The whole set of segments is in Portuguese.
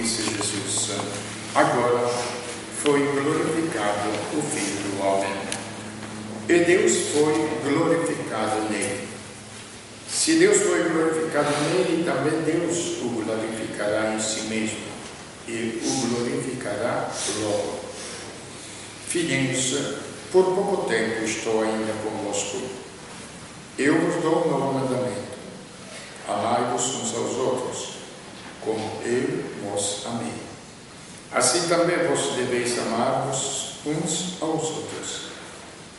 disse Jesus: agora foi glorificado o Filho do Homem, e Deus foi glorificado nele. Se Deus foi glorificado nele, também Deus o glorificará em si mesmo, e o glorificará logo. Filhinhos, por pouco tempo estou ainda convosco. Eu vos dou um novo mandamento: amai-vos uns aos outros, como eu vos amei. Assim também vos deveis amar-vos uns aos outros.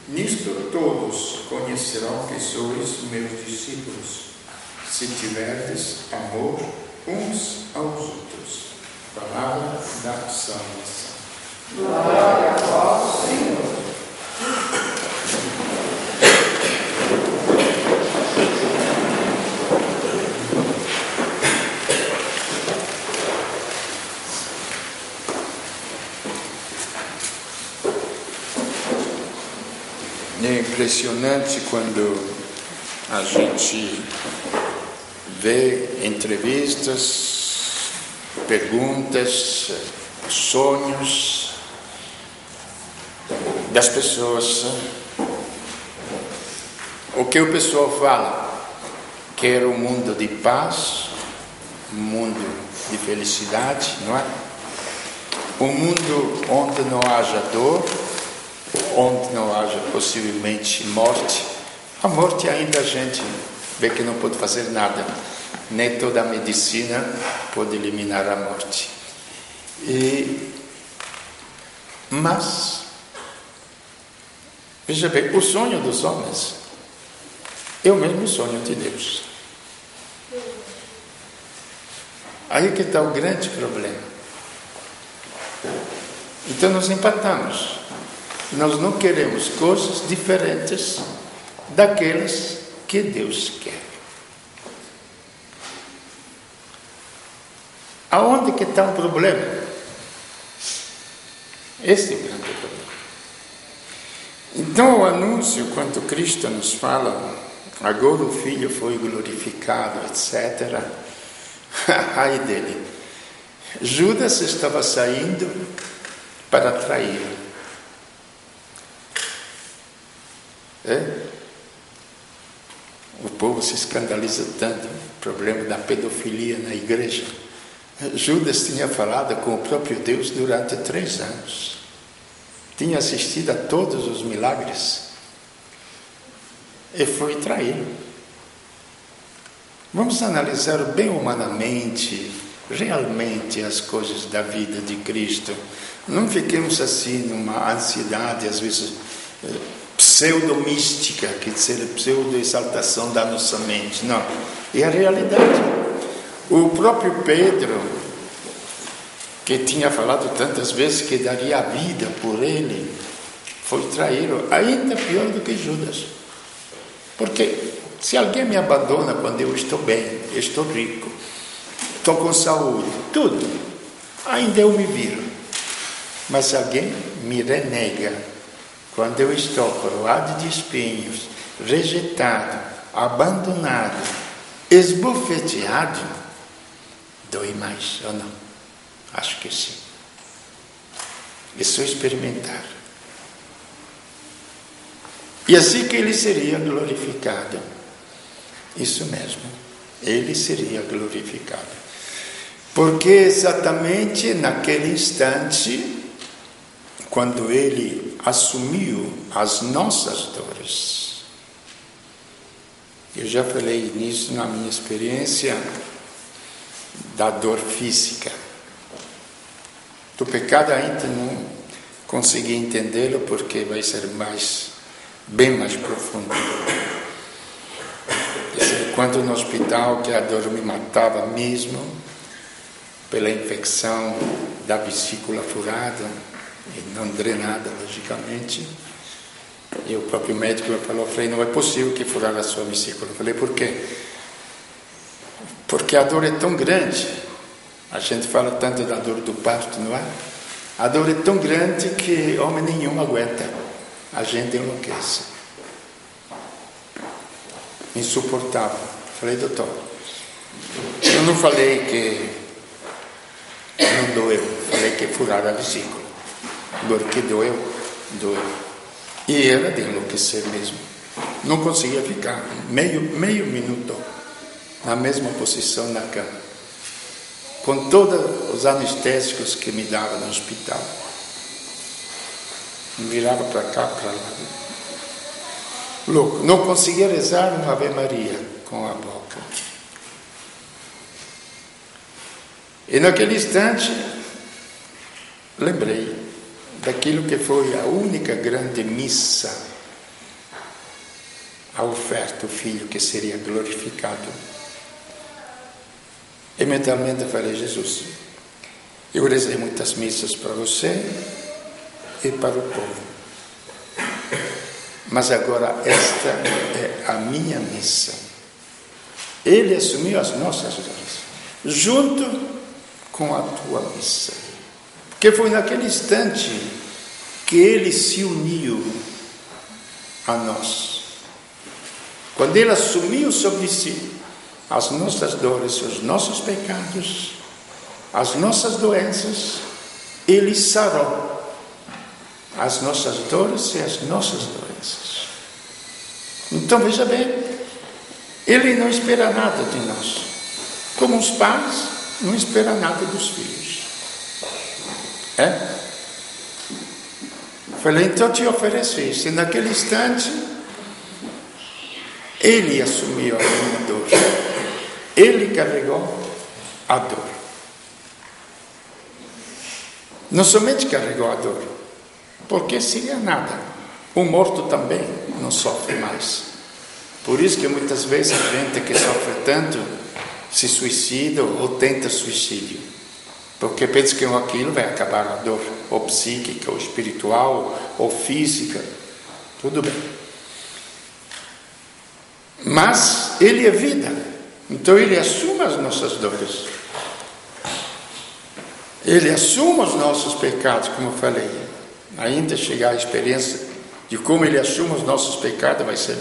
Nisto todos conhecerão que sois meus discípulos, se tiverdes amor uns aos outros. Palavra da salvação. Glória a vós, Senhor. É impressionante quando a gente vê entrevistas, perguntas, sonhos das pessoas. O que o pessoal fala? Quer um mundo de paz, um mundo de felicidade, não é? Um mundo onde não haja dor, onde não haja possivelmente morte. A morte ainda a gente vê que não pode fazer nada, nem toda a medicina pode eliminar a morte. Mas, veja bem, o sonho dos homens é o mesmo sonho de Deus. Aí que está o grande problema. Então nós empatamos. Nós não queremos coisas diferentes daquelas que Deus quer. Aonde que está o problema? Este é o grande problema. Então o anúncio, quando Cristo nos fala, agora o Filho foi glorificado, etc. Ai dele. Judas estava saindo para traí-lo. O povo se escandaliza tanto, o problema da pedofilia na igreja. Judas tinha falado com o próprio Deus durante 3 anos, tinha assistido a todos os milagres e foi traí-lo. Vamos analisar bem humanamente, realmente, as coisas da vida de Cristo. Não fiquemos assim numa ansiedade, às vezes pseudo-mística, quer dizer, pseudo-exaltação da nossa mente. Não, é a realidade. O próprio Pedro, que tinha falado tantas vezes que daria a vida por ele, foi traí-lo, ainda pior do que Judas. Porque se alguém me abandona quando eu estou bem, estou rico, estou com saúde, tudo, ainda eu me viro. Mas se alguém me renega quando eu estou coroado de espinhos, rejeitado, abandonado, esbofeteado, dói mais ou não? Acho que sim. É só experimentar. E assim que ele seria glorificado. Isso mesmo, ele seria glorificado. Porque exatamente naquele instante, quando ele assumiu as nossas dores. Eu já falei nisso na minha experiência da dor física. Do pecado ainda não consegui entendê-lo, porque vai ser bem mais profundo. Quando no hospital, que a dor me matava mesmo, pela infecção da vesícula furada, e não drenada, logicamente. E o próprio médico me falou, falei, não é possível que furar a sua vesícula. Eu falei, por quê? Porque a dor é tão grande. A gente fala tanto da dor do parto, não é? A dor é tão grande que homem nenhum aguenta. A gente enlouquece. Insuportável. Falei, doutor, eu não falei que Não doeu. Falei que furaram a vesícula. Agora que doeu, doeu. E era de enlouquecer mesmo. Não conseguia ficar meio minuto na mesma posição na cama, com todos os anestésicos que me davam no hospital. Me virava para cá, para lá. Louco. Não conseguia rezar uma Ave Maria com a boca. E naquele instante, lembrei daquilo que foi a única grande missa, a oferta, o Filho que seria glorificado. Imediatamente falei: Jesus, eu rezei muitas missas para você e para o povo, mas agora esta é a minha missa. Ele assumiu as nossas dores, junto com a tua missa. Porque foi naquele instante que ele se uniu a nós. Quando ele assumiu sobre si as nossas dores, os nossos pecados, as nossas doenças, ele sarou as nossas dores e as nossas doenças. Então veja bem, ele não espera nada de nós, como os pais não esperam nada dos filhos. Falei: então te ofereço isso. E naquele instante ele assumiu a minha dor, ele carregou a dor. Não somente carregou a dor, porque seria nada, o morto também não sofre mais. Por isso que muitas vezes a gente que sofre tanto se suicida ou tenta suicídio, porque pensa que aquilo vai acabar a dor, ou psíquica, ou espiritual, ou física, tudo bem. Mas ele é vida, então ele assume as nossas dores, ele assume os nossos pecados, como eu falei. Ainda chegar à experiência de como ele assume os nossos pecados vai ser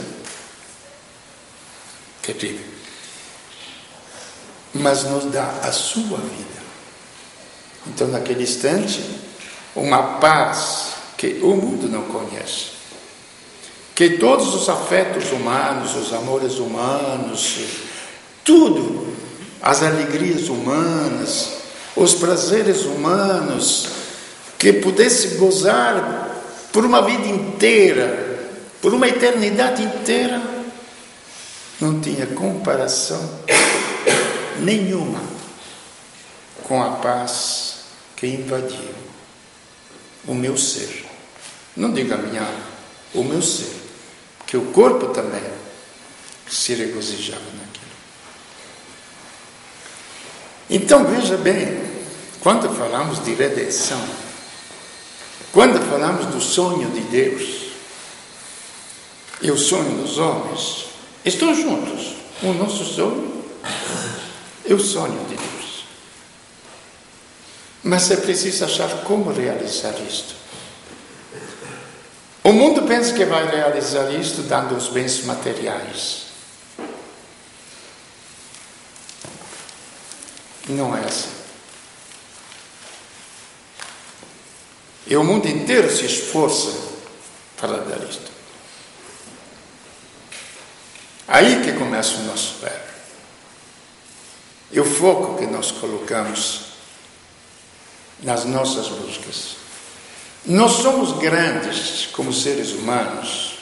terrível, mas nos dá a sua vida. Então naquele instante, uma paz que o mundo não conhece, que todos os afetos humanos, os amores humanos, tudo, as alegrias humanas, os prazeres humanos, que pudesse gozar por uma vida inteira, por uma eternidade inteira, não tinha comparação nenhuma com a paz que invadiu o meu ser. Não diga a minha alma, o meu ser, que o corpo também se regozijava naquilo. Então veja bem, quando falamos de redenção, quando falamos do sonho de Deus e o sonho dos homens, estão juntos. O nosso sonho é o sonho de Deus. Mas é preciso achar como realizar isto. O mundo pensa que vai realizar isto dando os bens materiais. Não é assim. E o mundo inteiro se esforça para dar isto. Aí que começa o nosso verbo. E o foco que nós colocamos nas nossas buscas. Nós somos grandes como seres humanos.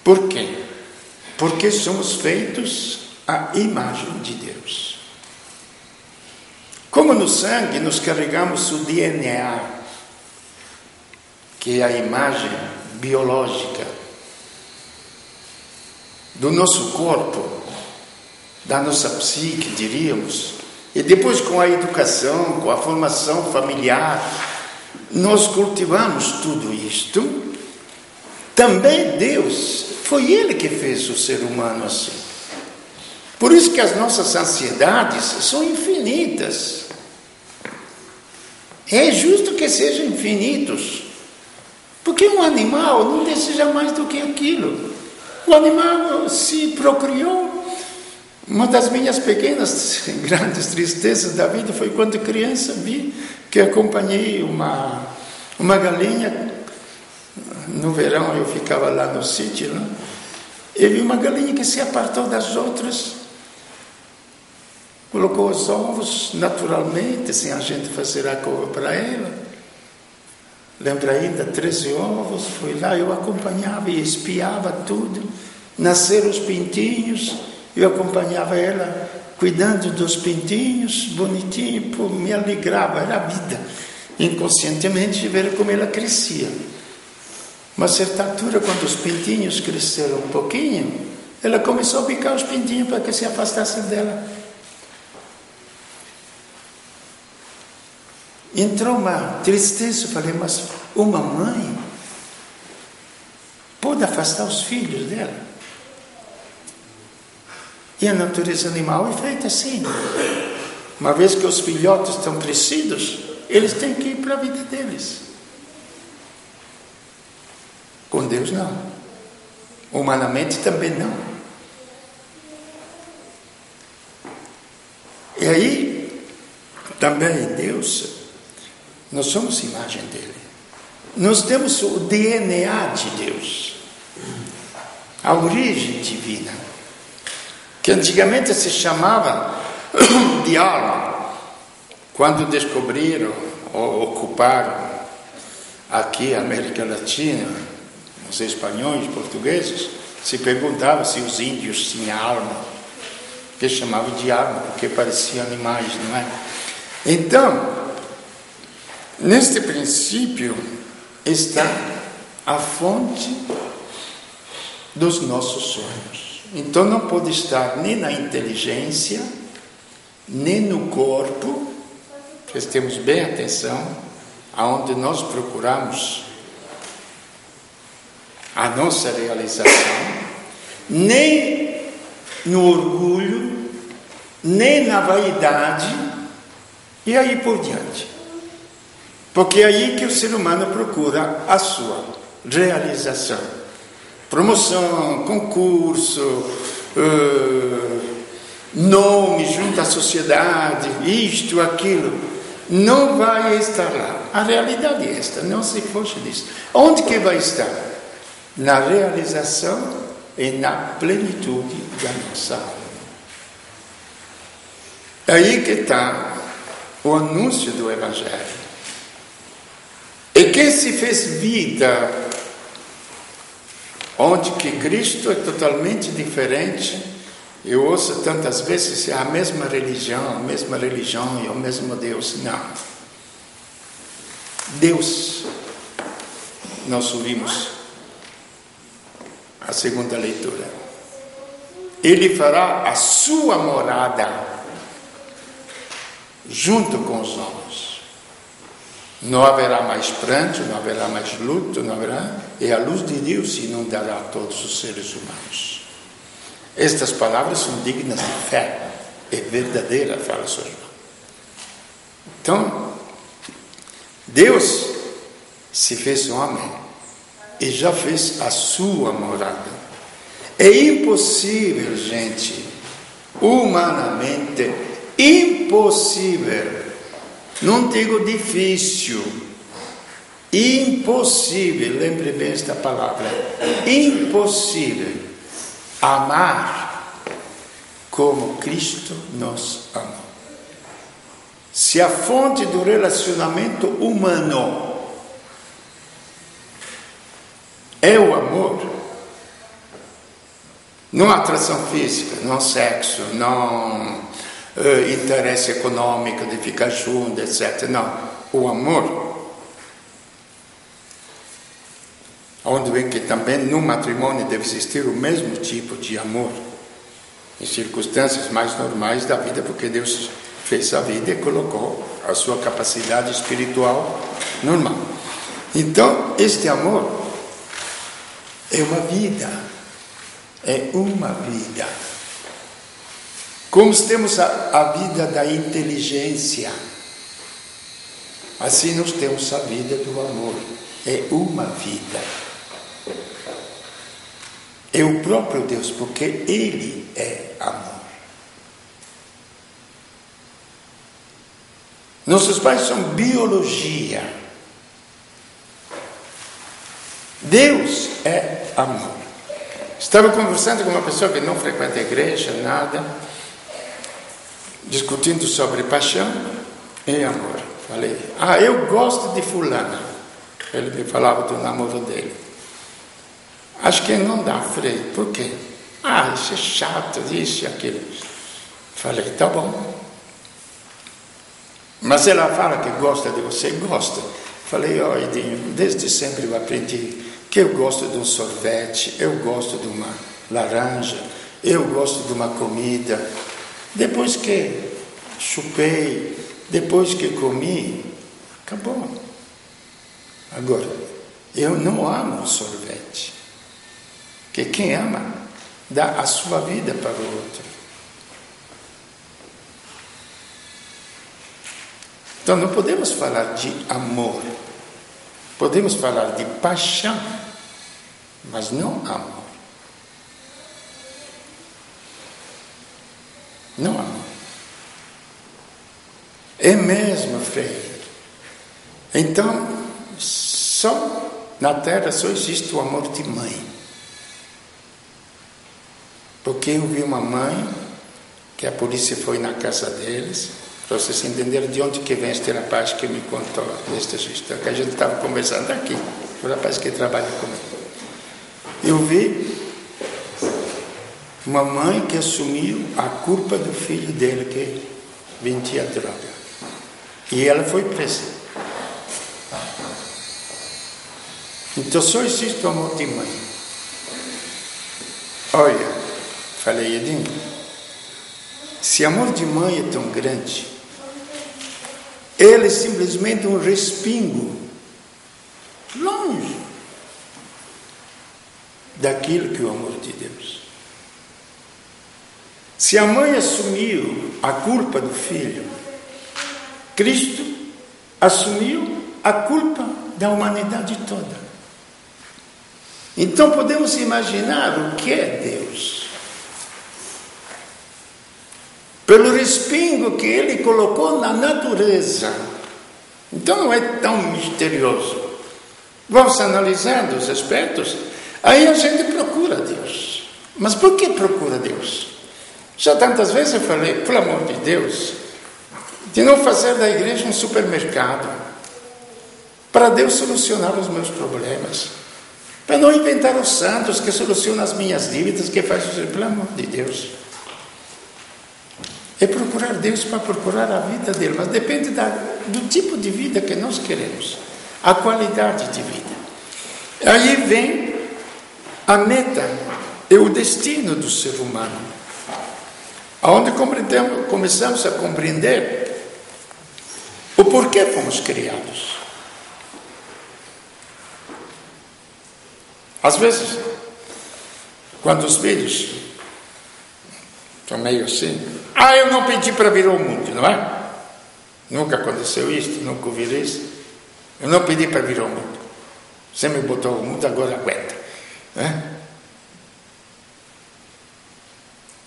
Por quê? Porque somos feitos à imagem de Deus. Como no sangue nós carregamos o DNA, que é a imagem biológica do nosso corpo, da nossa psique, diríamos, e depois com a educação, com a formação familiar, nós cultivamos tudo isto. Também Deus, foi Ele que fez o ser humano assim. Por isso que as nossas ansiedades são infinitas. É justo que sejam infinitos, porque um animal não deseja mais do que aquilo. O animal se procriou, Uma das minhas pequenas, grandes tristezas da vida foi quando criança vi que acompanhei uma galinha. No verão eu ficava lá no sítio, né? E vi uma galinha que se apartou das outras, colocou os ovos naturalmente, sem a gente fazer a cova para ela. Lembra ainda, 13 ovos, fui lá, eu acompanhava e espiava tudo. Nasceram os pintinhos, eu acompanhava ela, cuidando dos pintinhos, bonitinho, pô, me alegrava, era a vida. Inconscientemente, de ver como ela crescia. Uma certa altura, quando os pintinhos cresceram um pouquinho, ela começou a picar os pintinhos para que se afastassem dela. Entrou uma tristeza, eu falei, mas uma mãe pode afastar os filhos dela? E a natureza animal é feita assim. Uma vez que os filhotes estão crescidos, eles têm que ir para a vida deles. Com Deus não. Humanamente também não. E aí, também Deus, nós somos imagem dele. Nós temos o DNA de Deus. A origem divina. Que antigamente se chamava de alma. Quando descobriram ou ocuparam aqui a América Latina, os espanhóis, portugueses, se perguntavam se os índios tinham alma, que chamavam de alma, porque pareciam animais, não é? Então, neste princípio está a fonte dos nossos sonhos. Então não pode estar nem na inteligência, nem no corpo, prestemos bem atenção, aonde nós procuramos a nossa realização, nem no orgulho, nem na vaidade, e aí por diante. Porque é aí que o ser humano procura a sua realização. Promoção, concurso, nome junto à sociedade, isto, aquilo, não vai estar lá. A realidade é esta, não se foge disso. Onde que vai estar? Na realização e na plenitude da nossa alma. É aí que está o anúncio do Evangelho. E quem se fez vida, onde que Cristo é totalmente diferente, eu ouço tantas vezes, é a mesma religião e o mesmo Deus. Não. Deus, nós ouvimos a segunda leitura. Ele fará a sua morada junto com os homens. Não haverá mais pranto, não haverá mais luto, não haverá, e a luz de Deus inundará todos os seres humanos. Estas palavras são dignas de fé, é verdadeira, fala sua irmã. Então, Deus se fez homem e já fez a sua morada. É impossível, gente, humanamente, impossível, não digo difícil, impossível, lembre bem esta palavra, impossível amar como Cristo nos amou. Se a fonte do relacionamento humano é o amor, não atração física, não sexo, não interesse econômico de ficar junto, etc. Não, o amor. Onde vem que também no matrimônio deve existir o mesmo tipo de amor, em circunstâncias mais normais da vida, porque Deus fez a vida e colocou a sua capacidade espiritual normal. Então, este amor é uma vida, é uma vida. Como temos a vida da inteligência, assim nós temos a vida do amor, é uma vida. É o próprio Deus, porque Ele é amor. Nossos pais são biologia. Deus é amor. Estava conversando com uma pessoa que não frequenta a igreja, nada, discutindo sobre paixão e amor. Falei, eu gosto de fulana. Ele me falava do namoro dele. Acho que não dá, falei, por quê? Isso é chato, isso e aquilo. Falei, tá bom. Mas ela fala que gosta de você, gosta. Falei, Edinho, desde sempre eu aprendi que eu gosto de um sorvete, eu gosto de uma laranja, eu gosto de uma comida. Depois que chupei, depois que comi, acabou. Agora, eu não amo o sorvete. Porque quem ama, dá a sua vida para o outro. Então não podemos falar de amor. Podemos falar de paixão, mas não amor. Não amor. É mesmo, Frei. Então, na Terra só existe o amor de mãe. Porque eu vi uma mãe, que a polícia foi na casa deles, para vocês entenderem de onde que vem este rapaz que me contou esta história, que a gente estava conversando aqui, o rapaz que trabalha comigo. Eu vi uma mãe que assumiu a culpa do filho dele que vendia droga. E ela foi presa. Então só existe o amor de mãe. Olha, falei, Edinho, se amor de mãe é tão grande, ele é simplesmente um respingo longe daquilo que é o amor de Deus. Se a mãe assumiu a culpa do filho, Cristo assumiu a culpa da humanidade toda. Então podemos imaginar o que é Deus. Pelo respingo que ele colocou na natureza. Então não é tão misterioso. Vamos analisando os aspectos, aí a gente procura Deus. Mas por que procura Deus? Já tantas vezes eu falei, pelo amor de Deus, de não fazer da igreja um supermercado, para Deus solucionar os meus problemas, para não inventar os santos que solucionam as minhas dívidas, que faz pelo amor de Deus. É procurar Deus para procurar a vida dele, mas depende do tipo de vida que nós queremos, a qualidade de vida. Aí vem a meta, é o destino do ser humano, onde começamos a compreender o porquê fomos criados. Às vezes, quando os filhos estão meio assim, eu não pedi para vir ao mundo, não é? Nunca aconteceu isto, nunca ouvi isso. Eu não pedi para vir ao mundo. Você me botou ao mundo, agora aguenta. Né?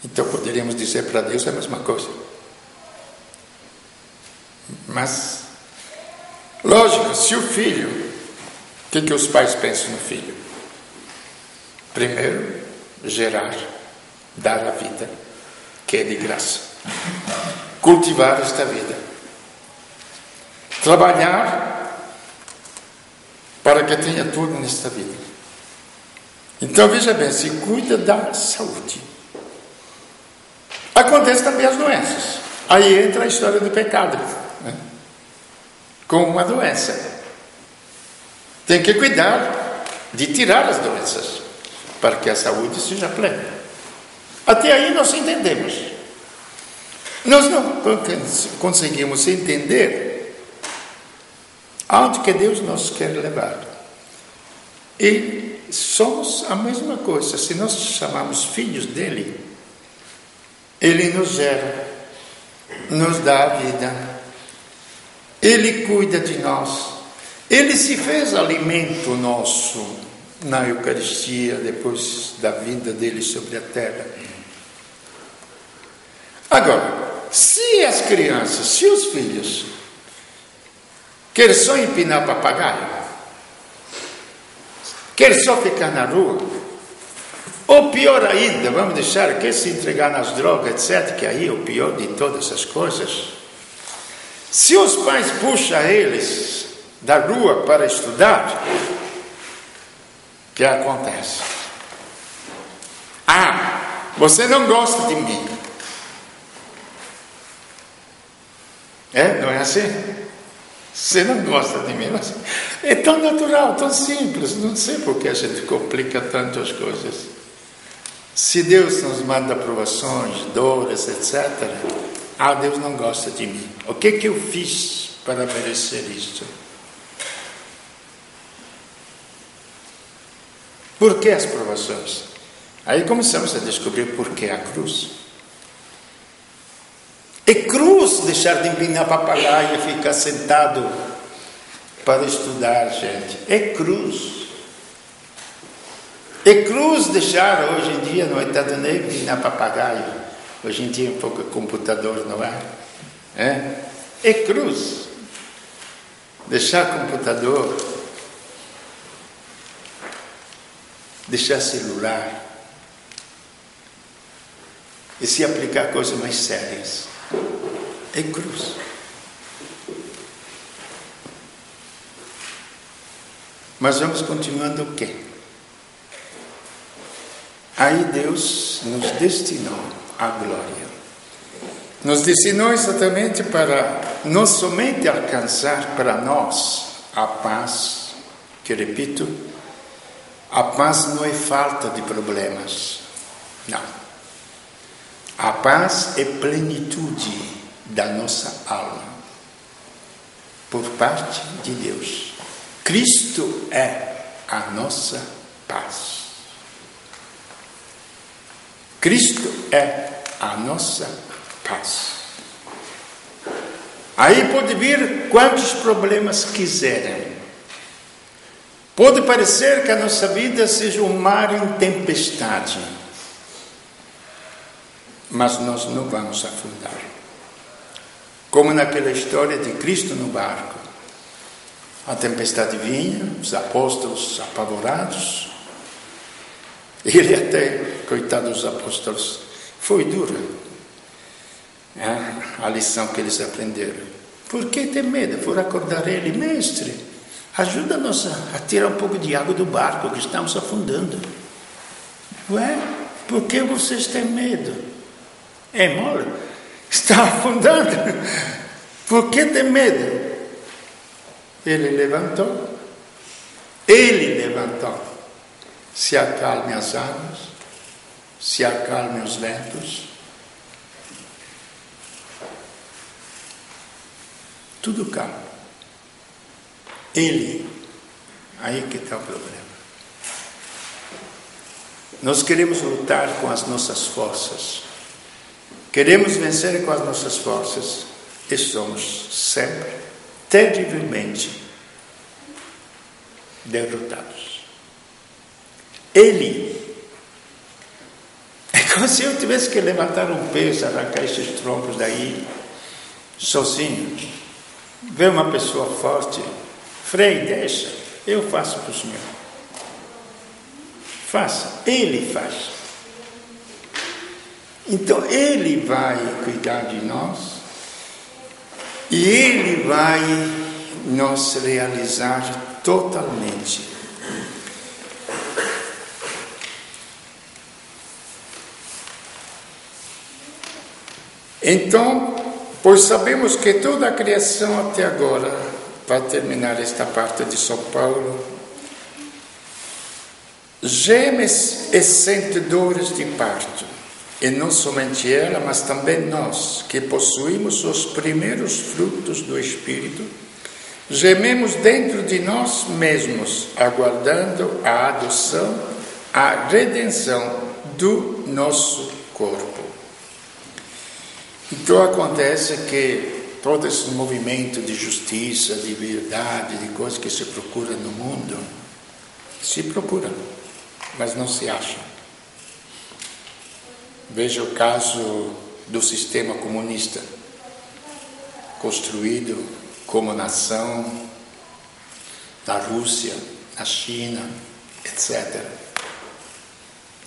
Então poderíamos dizer para Deus a mesma coisa. Mas, lógico, se o filho, o que os pais pensam no filho? Primeiro, gerar, dar a vida, que é de graça. Cultivar esta vida. Trabalhar para que tenha tudo nesta vida. Então, veja bem, se cuida da saúde. Acontece também as doenças. Aí entra a história do pecado, né? Com uma doença. Tem que cuidar de tirar as doenças, para que a saúde seja plena. Até aí nós entendemos. Nós não conseguimos entender aonde que Deus nos quer levar. E somos a mesma coisa. Se nós chamamos filhos dele, ele nos gera, nos dá a vida, ele cuida de nós, ele se fez alimento nosso na Eucaristia, depois da vinda dele sobre a terra. Agora, se as crianças, se os filhos Quer só empinar papagaio? Quer só ficar na rua? Ou pior ainda, vamos deixar, quer se entregar nas drogas, etc., que aí é o pior de todas as coisas. Se os pais puxam eles da rua para estudar, o que acontece? Você não gosta de mim. Não é assim? Você não gosta de mim. Mas é tão natural, tão simples. Não sei por que a gente complica tanto as coisas. Se Deus nos manda provações, dores, etc., Deus não gosta de mim. O que eu fiz para merecer isto? Por que as provações? Aí começamos a descobrir por que a cruz. É cruz deixar de empinar papagaio e ficar sentado para estudar, gente. É cruz. É cruz deixar hoje em dia no Estado Negro empinar papagaio. Hoje em dia um pouco computador, não é? É cruz. Deixar computador. Deixar celular. E se aplicar a coisas mais sérias. É cruz. Mas vamos continuando o quê? Aí Deus nos destinou à glória. Nos destinou exatamente para não somente alcançar para nós a paz, que repito, a paz não é falta de problemas. Não. A paz é plenitude da nossa alma, por parte de Deus. Cristo é a nossa paz. Cristo é a nossa paz. Aí pode vir quantos problemas quiserem. Pode parecer que a nossa vida seja um mar em tempestade. Mas nós não vamos afundar. Como naquela história de Cristo no barco. A tempestade vinha, os apóstolos apavorados. Ele até, coitado dos apóstolos, foi dura. A lição que eles aprenderam. Por que ter medo? Foram acordar ele, mestre, ajuda-nos a tirar um pouco de água do barco, que estamos afundando. Ué, por que vocês têm medo? É mole? Está afundando? Por que tem medo? Ele levantou. Se acalme as águas, se acalme os ventos. Tudo calmo. Aí que está o problema. Nós queremos lutar com as nossas forças. Queremos vencer com as nossas forças e somos sempre terrivelmente derrotados. É como se eu tivesse que levantar um peso, arrancar esses troncos daí, sozinho. Ver uma pessoa forte, Frei, deixa, eu faço para o senhor. Faça, ele faz. Então, ele vai cuidar de nós e ele vai nos realizar totalmente. Então, pois sabemos que toda a criação até agora, para terminar esta parte de São Paulo, geme e sente dores de parto. E não somente ela, mas também nós, que possuímos os primeiros frutos do Espírito, gememos dentro de nós mesmos, aguardando a adoção, a redenção do nosso corpo. Então acontece que todo esse movimento de justiça, de verdade, de coisas que se procura no mundo, se procura, mas não se acha. Veja o caso do sistema comunista, construído como nação, na Rússia, na China, etc.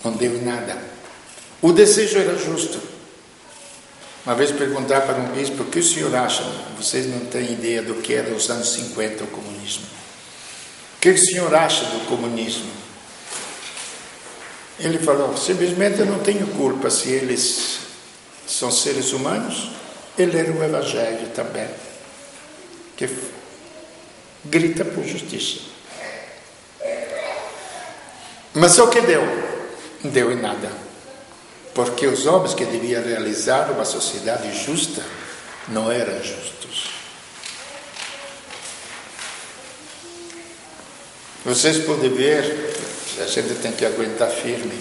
Não deu em nada. O desejo era justo. Uma vez perguntar para um bispo: o que o senhor acha? Vocês não têm ideia do que era nos anos 50 o comunismo. O que o senhor acha do comunismo? Ele falou: simplesmente eu não tenho culpa se eles são seres humanos. Ele era o Evangelho também, que grita por justiça. Mas o que deu? Não deu em nada. Porque os homens que deviam realizar uma sociedade justa não eram justos. Vocês podem ver, a gente tem que aguentar firme,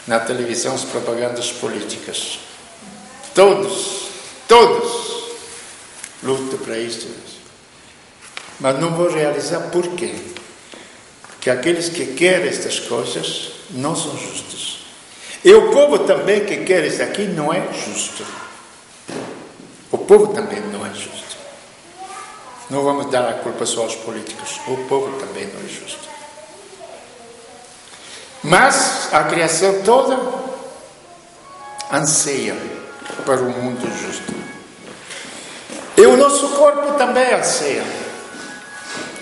na televisão as propagandas políticas. Todos lutam para isso. Mas não vou realizar por quê? Porque aqueles que querem estas coisas não são justos. E o povo também que quer isso aqui não é justo. O povo também não é justo. Não vamos dar a culpa só aos políticos. O povo também não é justo. Mas a criação toda anseia para um mundo justo. E o nosso corpo também anseia.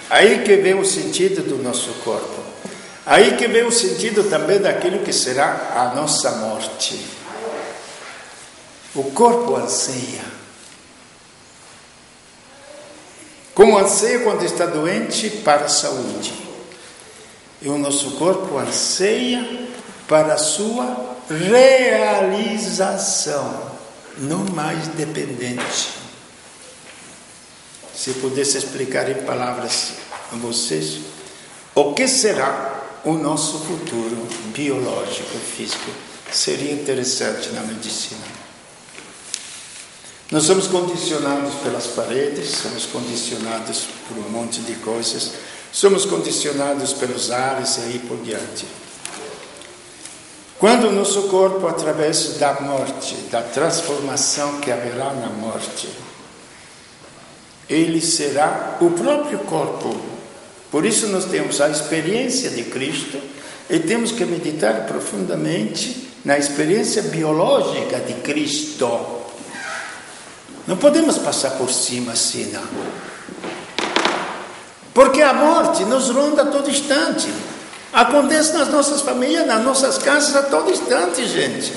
Aí que vem o sentido do nosso corpo. Aí que vem o sentido também daquilo que será a nossa morte. O corpo anseia. Como anseia quando está doente para a saúde. E o nosso corpo anseia para a sua realização, não mais dependente. Se pudesse explicar em palavras a vocês, o que será o nosso futuro biológico e físico, seria interessante na medicina. Nós somos condicionados pelas paredes, somos condicionados por um monte de coisas, somos condicionados pelos ares e aí por diante. Quando o nosso corpo, através da morte, da transformação que haverá na morte, ele será o próprio corpo. Por isso nós temos a experiência de Cristo e temos que meditar profundamente na experiência biológica de Cristo. Não podemos passar por cima assim, não. Porque a morte nos ronda a todo instante. Acontece nas nossas famílias, nas nossas casas a todo instante, gente.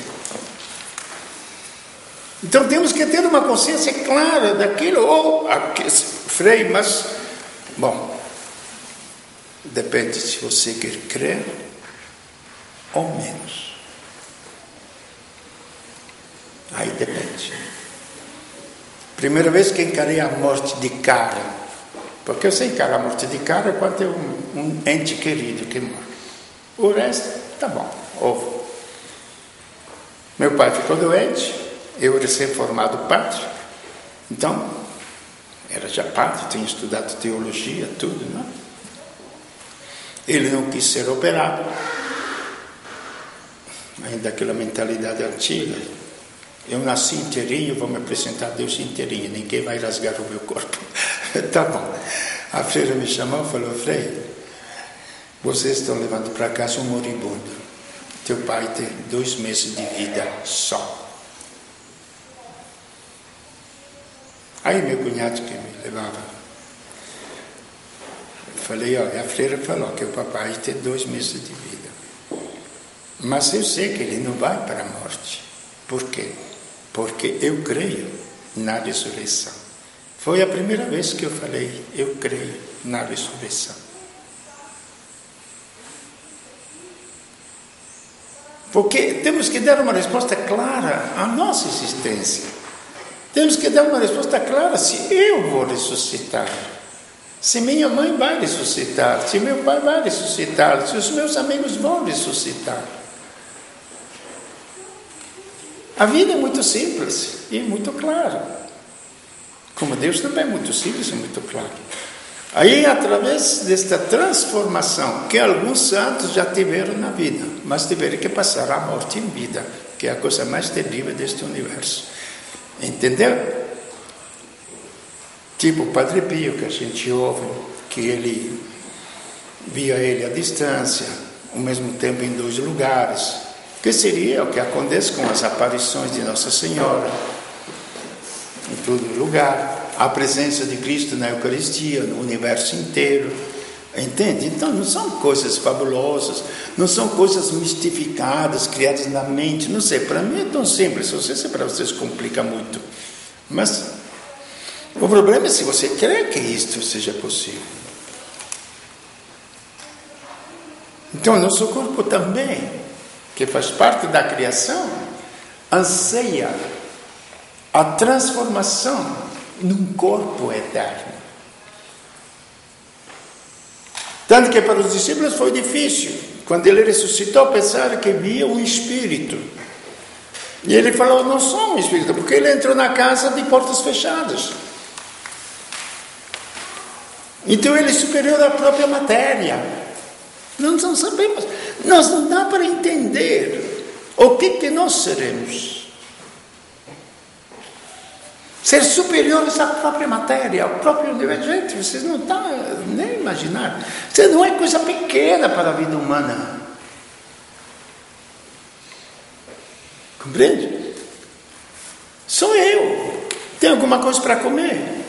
Então temos que ter uma consciência clara daquilo. Frei, mas, bom, depende se você quer crer ou menos. Aí depende. Primeira vez que encarei a morte de cara. Porque eu sei encarar a morte de cara quando é um ente querido que morre. O resto, tá bom, ouve. Meu pai ficou doente, eu recém-formado padre. Então, era já padre, tinha estudado teologia, tudo, não? Ele não quis ser operado. Ainda aquela mentalidade antiga. Eu nasci inteirinho, vou me apresentar a Deus inteirinho, ninguém vai rasgar o meu corpo. Tá bom. A freira me chamou e falou: Frei, vocês estão levando para casa um moribundo. Teu pai tem 2 meses de vida só. Aí meu cunhado que me levava, eu falei: ó, a freira falou que o papai tem 2 meses de vida. Mas eu sei que ele não vai para a morte. Por quê? Porque eu creio na ressurreição. Foi a primeira vez que eu falei: eu creio na ressurreição. Porque temos que dar uma resposta clara à nossa existência. Temos que dar uma resposta clara se eu vou ressuscitar. Se minha mãe vai ressuscitar. Se meu pai vai ressuscitar. Se os meus amigos vão ressuscitar. A vida é muito simples e muito clara. Como Deus também é muito simples e muito claro. Aí, através desta transformação, que alguns santos já tiveram na vida, mas tiveram que passar a morte em vida, que é a coisa mais terrível deste universo. Entendeu? Tipo o Padre Pio, que a gente ouve, que ele via ele à distância, ao mesmo tempo em 2 lugares, que seria o que acontece com as aparições de Nossa Senhora, em todo lugar, a presença de Cristo na Eucaristia, no universo inteiro, entende? Então não são coisas fabulosas, não são coisas mistificadas, criadas na mente, não sei, para mim é tão simples, não sei se para vocês complica muito, mas o problema é se você quer que isto seja possível. Então, nosso corpo também, que faz parte da criação, anseia a transformação num corpo eterno. Tanto que para os discípulos foi difícil, quando ele ressuscitou, pensar que via um espírito. E ele falou, não sou um espírito, porque ele entrou na casa de portas fechadas. Então ele é superior à própria matéria. Nós não sabemos, nós não dá para entender o que nós seremos. Ser superiores à própria matéria, ao próprio universo. Gente, vocês não estão nem imaginar. Isso não é coisa pequena para a vida humana. Compreende? Sou eu. Tenho alguma coisa para comer.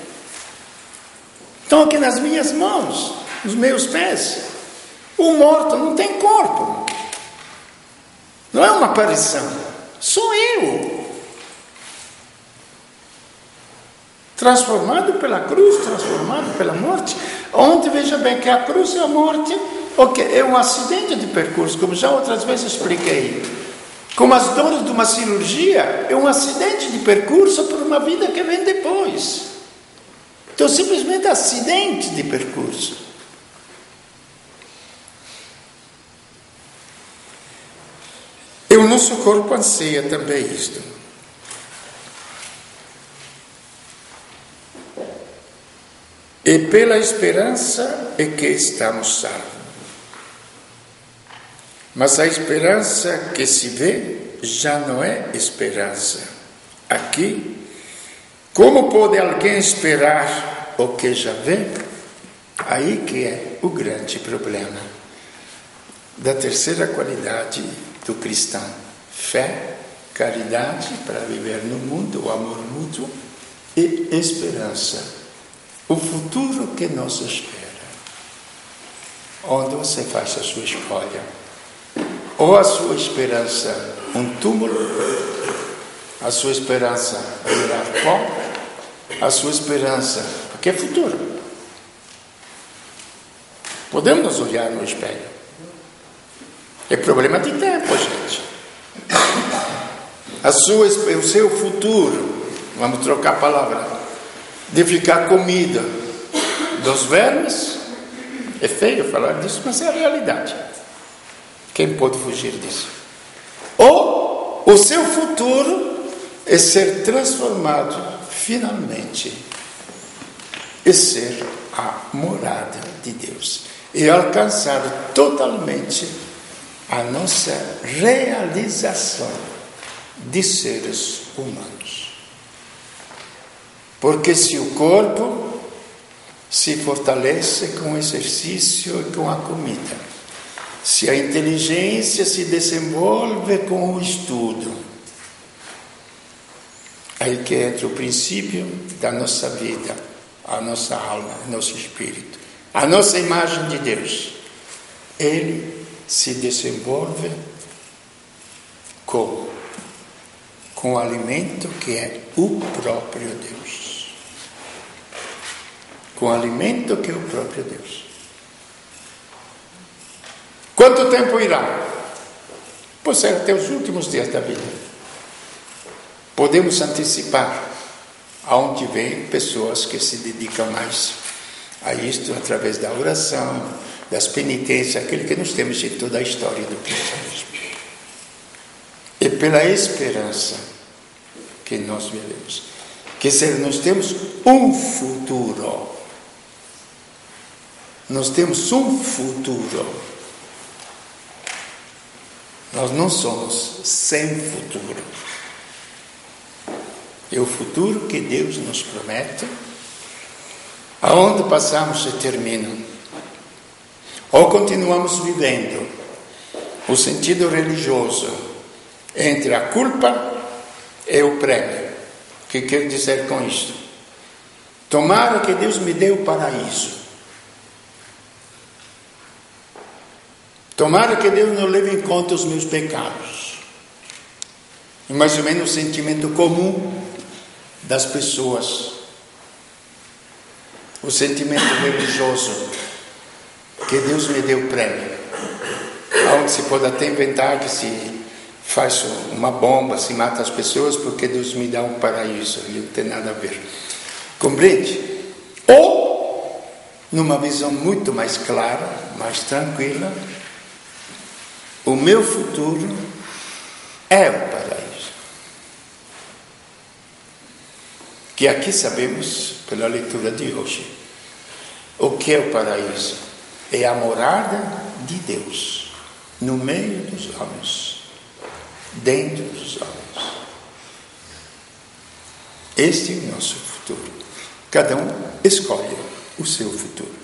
Estão aqui nas minhas mãos, nos meus pés. O morto não tem corpo. Não é uma aparição. Sou eu. Transformado pela cruz, transformado pela morte. Onde, veja bem, que a cruz e a morte é um acidente de percurso, como já outras vezes expliquei. Como as dores de uma cirurgia, é um acidente de percurso por uma vida que vem depois. Então, simplesmente acidente de percurso. E o nosso corpo anseia também isto. E pela esperança é que estamos salvos. Mas a esperança que se vê já não é esperança. Aqui, como pode alguém esperar o que já vê? Aí que é o grande problema da terceira qualidade do cristão. Fé, caridade para viver no mundo, o amor mútuo e esperança. O futuro que nos espera. Onde você faz a sua escolha. Ou a sua esperança, um túmulo, a sua esperança virar pó, a sua esperança, porque é futuro. Podemos nos olhar no espelho. É problema de tempo, gente. O seu futuro, vamos trocar a palavra, de ficar comida dos vermes, é feio falar disso, mas é a realidade. Quem pode fugir disso? Ou o seu futuro é ser transformado finalmente e ser a morada de Deus e alcançar totalmente a nossa realização de seres humanos. Porque se o corpo se fortalece com o exercício e com a comida, se a inteligência se desenvolve com o estudo, aí que entra o princípio da nossa vida, a nossa alma, o nosso espírito, a nossa imagem de Deus. Ele se desenvolve como? Com o alimento que é o próprio Deus. Com o alimento que é o próprio Deus. Quanto tempo irá? Pode ser até os últimos dias da vida. Podemos antecipar aonde vem pessoas que se dedicam mais a isto através da oração, das penitências, aquilo que nós temos em toda a história do cristianismo. E pela esperança que nós vivemos. Que nós temos um futuro. Nós temos um futuro. Nós não somos sem futuro. É o futuro que Deus nos promete Aonde passamos e termina. Ou continuamos vivendo o sentido religioso entre a culpa e o prêmio. O que quer dizer com isto? Tomara que Deus me dê o paraíso. Tomara que Deus não leve em conta os meus pecados. É mais ou menos o sentimento comum das pessoas. O sentimento religioso. Que Deus me dê o prêmio. Onde se pode até inventar que se faz uma bomba, se mata as pessoas porque Deus me dá um paraíso. E não tem nada a ver. Compreende? Ou, numa visão muito mais clara, mais tranquila, o meu futuro é o paraíso. Que aqui sabemos, pela leitura de hoje, o que é o paraíso? É a morada de Deus, no meio dos homens, dentro dos homens. Este é o nosso futuro. Cada um escolhe o seu futuro.